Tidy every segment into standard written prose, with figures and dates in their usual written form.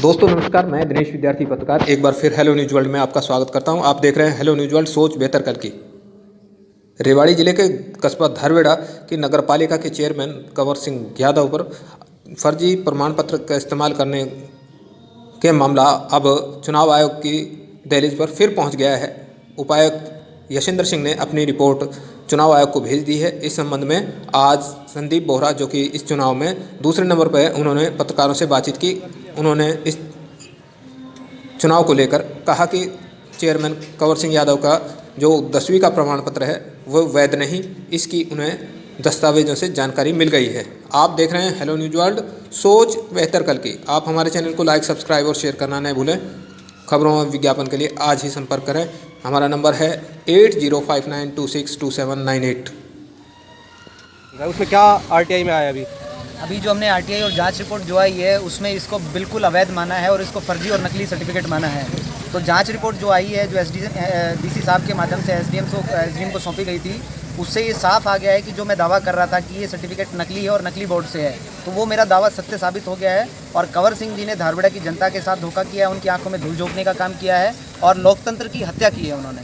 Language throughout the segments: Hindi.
दोस्तों नमस्कार, मैं दिनेश विद्यार्थी पत्रकार एक बार फिर हेलो न्यूज़ वर्ल्ड में आपका स्वागत करता हूं। आप देख रहे हैं हेलो न्यूज़ वर्ल्ड, सोच बेहतर कल की। रेवाड़ी जिले के कस्बा धारवेड़ा की नगर पालिका के चेयरमैन कंवर सिंह यादव पर फर्जी प्रमाण पत्र का इस्तेमाल करने के मामला अब चुनाव आयोग की दहलीज पर फिर पहुंच गया है। उपायुक्त यशेंद्र सिंह ने अपनी रिपोर्ट चुनाव आयोग को भेज दी है। इस संबंध में आज संदीप बोहरा, जो कि इस चुनाव में दूसरे नंबर पर है, उन्होंने पत्रकारों से बातचीत की। उन्होंने इस चुनाव को लेकर कहा कि चेयरमैन कंवर सिंह यादव का जो 10वीं का प्रमाण पत्र है वो वैध नहीं, इसकी उन्हें दस्तावेजों से जानकारी मिल गई है। आप देख रहे हैं हेलो न्यूज़ वर्ल्ड, सोच बेहतर कल की। आप हमारे चैनल को लाइक, सब्सक्राइब और शेयर करना नहीं भूलें। खबरों और विज्ञापन के लिए आज ही संपर्क करें। हमारा नंबर है 8059262798। उसमें क्या आरटीआई में आया अभी जो हमने आरटीआई और जांच रिपोर्ट जो आई है उसमें इसको बिल्कुल अवैध माना है और इसको फर्जी और नकली सर्टिफिकेट माना है। तो जांच रिपोर्ट जो आई है, जो डीसी साहब के माध्यम से एसडीएम को सौंपी गई थी, उससे ये साफ आ गया है कि जो मैं दावा कर रहा था कि ये सर्टिफिकेट नकली है और नकली बोर्ड से है, तो वो मेरा दावा सत्य साबित हो गया है। और कंवर सिंह जी ने धारवेड़ा की जनता के साथ धोखा किया है, उनकी आंखों में धूल झोंकने का काम किया है और लोकतंत्र की हत्या की है उन्होंने।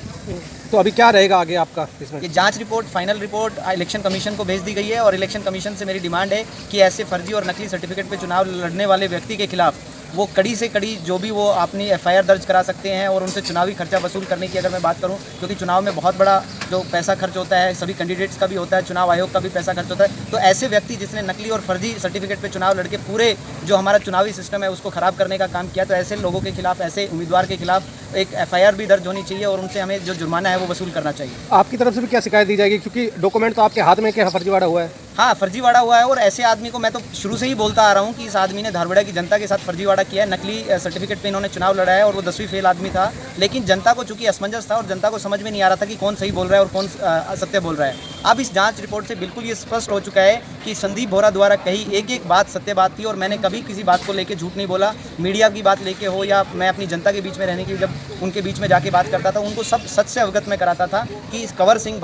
तो अभी क्या रहेगा आगे आपका इसमें? ये जांच report, final report election commission को भेज दी गई है और इलेक्शन कमीशन से मेरी डिमांड है कि ऐसे फर्जी और नकली सर्टिफिकेट पे चुनाव लड़ने वाले व्यक्ति के खिलाफ वो कड़ी से कड़ी जो भी वो अपनी एफआईआर दर्ज करा सकते हैं और उनसे चुनावी खर्चा वसूल करने की अगर मैं बात करूं, क्योंकि चुनाव में बहुत बड़ा जो पैसा खर्च होता है, सभी कैंडिडेट्स का भी होता है, चुनाव आयोग का भी पैसा खर्च होता है। तो ऐसे व्यक्ति जिसने नकली और फर्जी सर्टिफिकेट पे चुनाव लड़के पूरे जो हमारा चुनावी सिस्टम है उसको ख़राब करने का काम किया, तो ऐसे लोगों के खिलाफ, ऐसे उम्मीदवार के खिलाफ एक एफआईआर भी दर्ज होनी चाहिए और उनसे हमें जो जुर्माना है वो वसूल करना चाहिए। आपकी तरफ से भी क्या शिकायत दी जाएगी, क्योंकि डॉक्यूमेंट तो आपके हाथ में क्या फर्जीवाड़ा हुआ है? हाँ, फर्जीवाड़ा हुआ है और ऐसे आदमी को मैं तो शुरू से ही बोलता आ रहा हूँ कि इस आदमी ने धारवेड़ा की जनता के साथ फर्जीवाड़ा किया है। नकली सर्टिफिकेट पे इन्होंने चुनाव लड़ा है और वो 10वीं फेल आदमी था, लेकिन जनता को चूंकि असमंजस था और जनता को समझ में नहीं आ रहा था कि कौन सही बोल रहा है और कौन असत्य बोल रहा है। अब इस जांच रिपोर्ट से बिल्कुल ये स्पष्ट हो चुका है कि संदीप बोहरा द्वारा कही एक एक बात सत्य बात थी और मैंने कभी किसी बात को लेकर झूठ नहीं बोला। मीडिया की बात लेके हो या मैं अपनी जनता के बीच में रहने की, जब उनके बीच में जाके बात करता था, उनको सब सच से अवगत में कराता था कि इस कंवर सिंह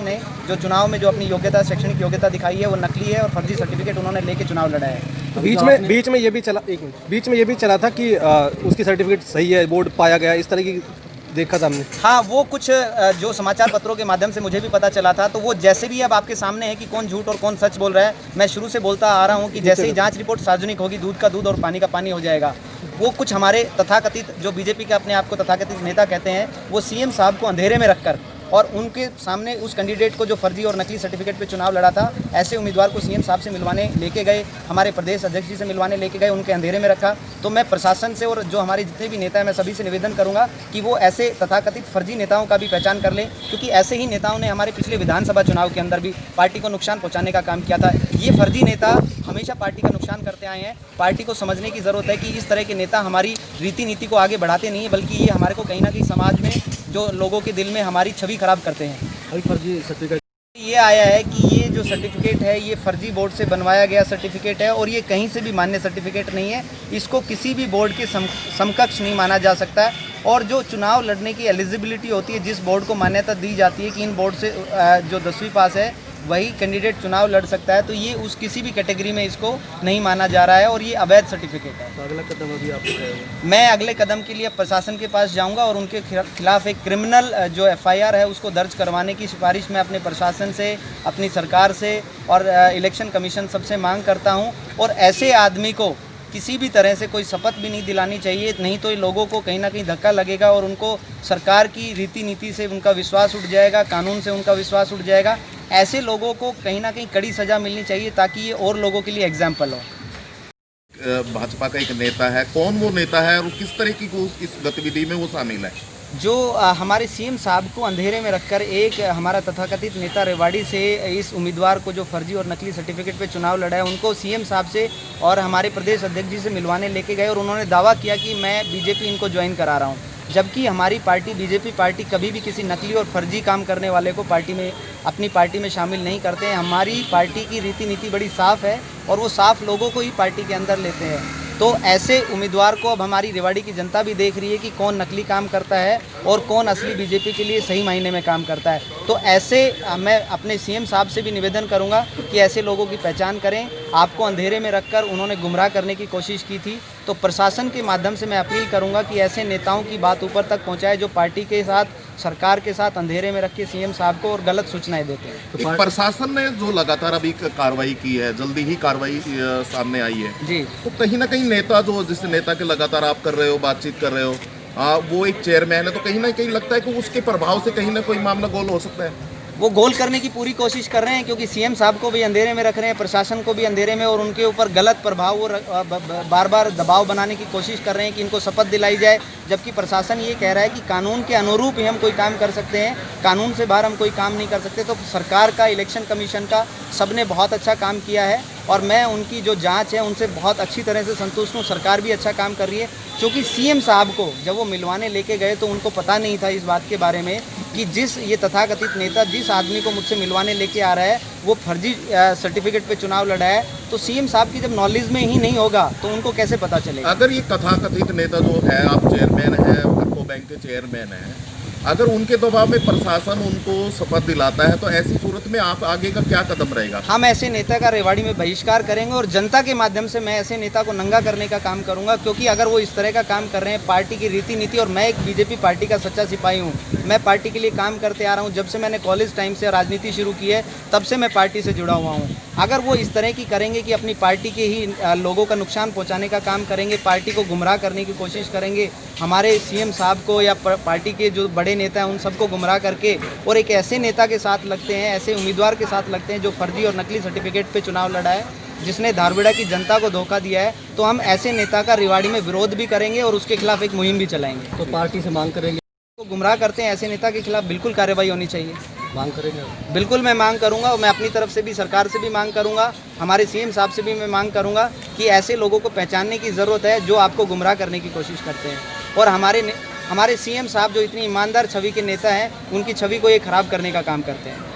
ने जो चुनाव में जो अपनी योग्यता, शैक्षणिक योग्यता दिखाई है वो नकली है और फर्जी सर्टिफिकेट उन्होंने लेके चुनाव लड़ा है। तो बीच में ये भी चला था कि उसकी सर्टिफिकेट सही है, बोर्ड पाया गया, इस तरह की देखा था हमने। हाँ, वो कुछ जो समाचार पत्रों के माध्यम से मुझे भी पता चला था, तो वो जैसे भी अब आपके सामने है कि कौन झूठ और कौन सच बोल रहा है। मैं शुरू से बोलता आ रहा हूँ कि जैसे ही जांच रिपोर्ट सार्वजनिक होगी, दूध का दूध और पानी का पानी हो जाएगा। वो कुछ हमारे तथाकथित, जो बीजेपी के अपने आप को तथाकथित नेता कहते हैं, वो सीएम साहब को अंधेरे में रखकर और उनके सामने उस कैंडिडेट को जो फर्जी और नकली सर्टिफिकेट पे चुनाव लड़ा था, ऐसे उम्मीदवार को सीएम साहब से मिलवाने लेके गए, हमारे प्रदेश अध्यक्ष जी से मिलवाने लेके गए, उनके अंधेरे में रखा। तो मैं प्रशासन से और जो हमारे जितने भी नेता हैं, मैं सभी से निवेदन करूंगा कि वो ऐसे तथाकथित फर्जी नेताओं का भी पहचान कर लें, क्योंकि ऐसे ही नेताओं ने हमारे पिछले विधानसभा चुनाव के अंदर भी पार्टी को नुकसान पहुँचाने का काम किया था। ये फर्जी नेता हमेशा पार्टी का नुकसान करते आए हैं। पार्टी को समझने की ज़रूरत है कि इस तरह के नेता हमारी रीति नीति को आगे बढ़ाते नहीं, बल्कि ये हमारे को कहीं ना कहीं समाज में जो लोगों के दिल में हमारी छवि खराब करते हैं। फर्जी सर्टिफिकेट ये आया है कि ये जो सर्टिफिकेट है ये फर्जी बोर्ड से बनवाया गया सर्टिफिकेट है और ये कहीं से भी मान्य सर्टिफिकेट नहीं है। इसको किसी भी बोर्ड के समकक्ष नहीं माना जा सकता है। और जो चुनाव लड़ने की एलिजिबिलिटी होती है, जिस बोर्ड को मान्यता दी जाती है कि इन बोर्ड से जो 10वीं पास है वही कैंडिडेट चुनाव लड़ सकता है, तो ये उस किसी भी कैटेगरी में इसको नहीं माना जा रहा है और ये अवैध सर्टिफिकेट है। तो अगला कदम अभी आप? मैं अगले कदम के लिए प्रशासन के पास जाऊंगा और उनके खिलाफ एक क्रिमिनल जो एफआईआर है उसको दर्ज करवाने की सिफारिश मैं अपने प्रशासन से, अपनी सरकार से और इलेक्शन कमीशन सबसे मांग करता हूं। और ऐसे आदमी को किसी भी तरह से कोई शपथ भी नहीं दिलानी चाहिए, नहीं तो ये लोगों को कहीं ना कहीं धक्का लगेगा और उनको सरकार की रीति नीति से उनका विश्वास उठ जाएगा, कानून से उनका विश्वास उठ जाएगा। ऐसे लोगों को कहीं ना कहीं कड़ी सज़ा मिलनी चाहिए ताकि ये और लोगों के लिए एग्जाम्पल हो। भाजपा का एक नेता है, कौन वो नेता है और किस तरीके की इस गतिविधि में वो शामिल है? जो हमारे सीएम साहब को अंधेरे में रखकर एक हमारा तथाकथित नेता रेवाड़ी से इस उम्मीदवार को जो फर्जी और नकली सर्टिफिकेट पे चुनाव लड़ा है, उनको सीएम साहब से और हमारे प्रदेश अध्यक्ष जी से मिलवाने लेके गए और उन्होंने दावा किया कि मैं बीजेपी इनको ज्वाइन करा रहा हूँ, जबकि हमारी पार्टी बीजेपी पार्टी कभी भी किसी नकली और फर्जी काम करने वाले को अपनी पार्टी में शामिल नहीं करते हैं। हमारी पार्टी की रीति नीति बड़ी साफ़ है और वो साफ़ लोगों को ही पार्टी के अंदर लेते हैं। तो ऐसे उम्मीदवार को अब हमारी रेवाड़ी की जनता भी देख रही है कि कौन नकली काम करता है और कौन असली बीजेपी के लिए सही मायने में काम करता है। तो ऐसे मैं अपने सीएम साहब से भी निवेदन करूंगा कि ऐसे लोगों की पहचान करें। आपको अंधेरे में रखकर उन्होंने गुमराह करने की कोशिश की थी तो प्रशासन के माध्यम से मैं अपील करूंगा कि ऐसे नेताओं की बात ऊपर तक पहुंचाए जो पार्टी के साथ, सरकार के साथ अंधेरे में रख के सीएम साहब को और गलत सूचनाएं देते हैं। एक प्रशासन ने जो लगातार अभी कार्रवाई की है, जल्दी ही कार्रवाई सामने आई है जी, तो कहीं ना कहीं नेता जो जिस नेता के लगातार आप कर रहे हो, बातचीत कर रहे हो, वो एक चेयरमैन है, तो कहीं ना कहीं लगता है कि उसके प्रभाव से कहीं ना कोई मामला गोल हो सकता है। वो गोल करने की पूरी कोशिश कर रहे हैं, क्योंकि सीएम साहब को भी अंधेरे में रख रहे हैं, प्रशासन को भी अंधेरे में, और उनके ऊपर गलत प्रभाव वो बार बार दबाव बनाने की कोशिश कर रहे हैं कि इनको शपथ दिलाई जाए, जबकि प्रशासन ये कह रहा है कि कानून के अनुरूप ही हम कोई काम कर सकते हैं, कानून से बाहर हम कोई काम नहीं कर सकते। तो सरकार का, इलेक्शन कमीशन का, सबने बहुत अच्छा काम किया है और मैं उनकी जो जांच है उनसे बहुत अच्छी तरह से संतुष्ट हूँ। सरकार भी अच्छा काम कर रही है, क्योंकि सीएम साहब को जब वो मिलवाने लेके गए तो उनको पता नहीं था इस बात के बारे में कि जिस ये तथाकथित नेता जिस आदमी को मुझसे मिलवाने लेके आ रहा है वो फर्जी सर्टिफिकेट पे चुनाव लड़ा है। तो सीएम साहब की जब नॉलेज में ही नहीं होगा तो उनको कैसे पता चलेगा। अगर ये तथाकथित नेता जो है, आप चेयरमैन है, आपको बैंक के चेयरमैन है, अगर उनके दबाव में प्रशासन उनको शपथ दिलाता है तो ऐसी सूरत में आप आगे का क्या कदम रहेगा? हम ऐसे नेता का रेवाड़ी में बहिष्कार करेंगे और जनता के माध्यम से मैं ऐसे नेता को नंगा करने का काम करूंगा, क्योंकि अगर वो इस तरह का काम कर रहे हैं, पार्टी की रीति नीति, और मैं एक बीजेपी पार्टी का सच्चा सिपाही हूं, मैं पार्टी के लिए काम करते आ रहा हूं, जब से मैंने कॉलेज टाइम से राजनीति शुरू की है तब से मैं पार्टी से जुड़ा हुआ हूँ। अगर वो इस तरह की करेंगे कि अपनी पार्टी के ही लोगों का नुकसान पहुँचाने का काम करेंगे, पार्टी को गुमराह करने की कोशिश करेंगे, हमारे सीएम साहब को या पार्टी के जो बड़े नेता हैं उन सबको गुमराह करके, और एक ऐसे नेता के साथ लगते हैं, ऐसे उम्मीदवार के साथ लगते हैं जो फर्जी और नकली सर्टिफिकेट पे चुनाव लड़ा है, जिसने धारविड़ा की जनता को धोखा दिया है, तो हम ऐसे नेता का रेवाड़ी में विरोध भी करेंगे और उसके खिलाफ एक मुहिम भी चलाएंगे। तो पार्टी से मांग करेंगे, तो गुमराह करते हैं ऐसे नेता के खिलाफ बिल्कुल कार्रवाई होनी चाहिए। मांग करेंगे, बिल्कुल मैं मांग करूंगा, और मैं अपनी तरफ से भी सरकार से भी मांग करूंगा, हमारे सीएम साहब से भी मैं मांग करूंगा कि ऐसे लोगों को पहचानने की ज़रूरत है जो आपको गुमराह करने की कोशिश करते हैं। और हमारे सीएम साहब जो इतनी ईमानदार छवि के नेता हैं, उनकी छवि को ये खराब करने का काम करते हैं।